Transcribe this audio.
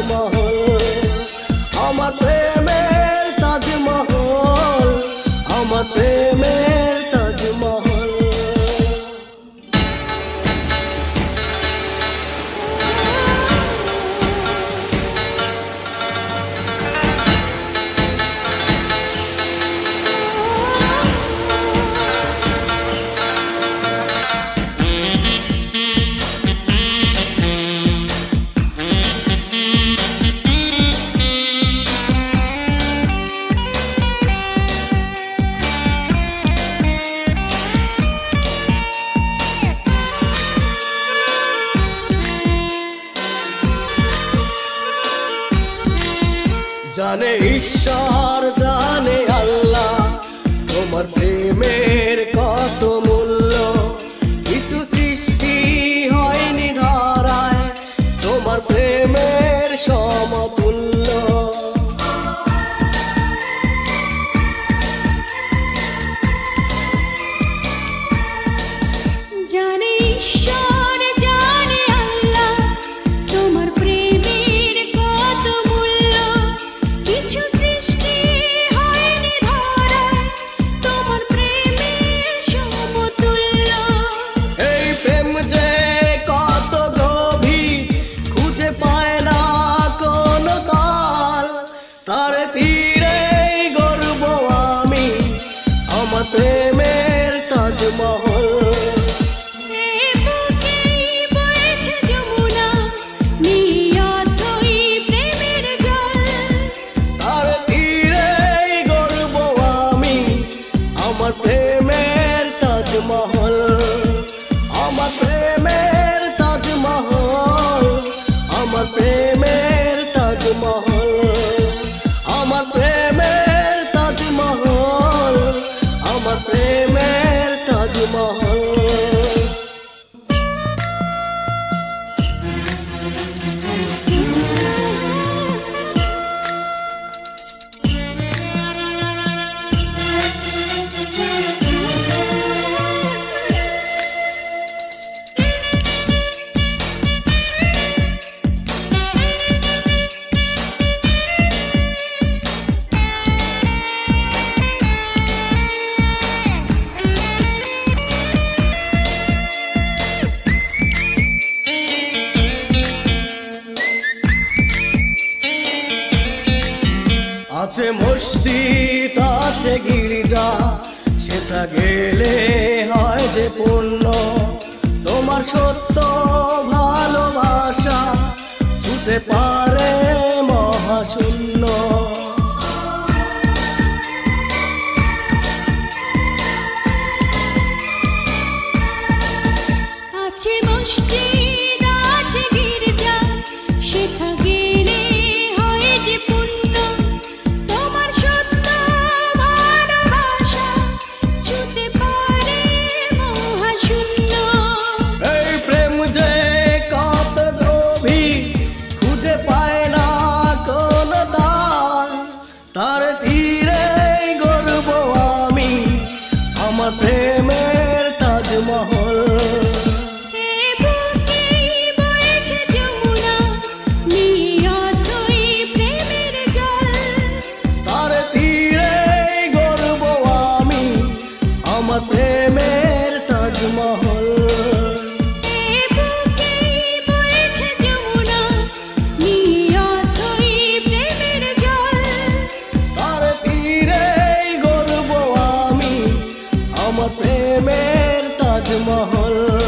তাজমহল, আমার প্রেমের তাজমহল, আমার প্রেমের তাজমহল। জানে ঈশ্বর জানে আল্লাহ তোমার প্রেমের কত মূল্য, কিছু সৃষ্টি হয়নি ধরায় তোমার প্রেমের সমতুল্য। জানে ঈশ্বর জানে আল্লাহ তোমার প্রেমের কত মূল্য, কিছু সৃষ্টি হয়নি ধরায় তোমার প্রেমের সমতুল্য। এই প্রেম যে কত গভীর খুঁজে পায় না কোনো তাল, তার তীরে গর্ব আমি আমার প্রেমের তাজমহল। আমার প্রেমের তাজমহল, আমার প্রেমের তাজমহল, আমার প্রেমের তাজমহল, আমার প্রেমের তাজমহল, আমার প্রেমের তাজমহল। আছে মসজিদ আছে গির্জা, সেটা গেলে হয় যে পূর্ণ, তোমার সত্য ভালোবাসা ছুতে পারে মহাশূন্য। আছে মসজিদ আছে গির্জা, সেটা গেলে হয় যে পূর্ণ, তোমার সত্য ভালোবাসা ছুতে পারে মহাশূন্য। এই প্রেম যে কত গভীর খুঁজে পায় না কোন তাল, তার তীরে গর্ব আমি আমার প্রেমের তাজমহল। আমার প্রেমের তাজমহল, তার তীরে গর্ব আমি আমার প্রেমের তাজমহল।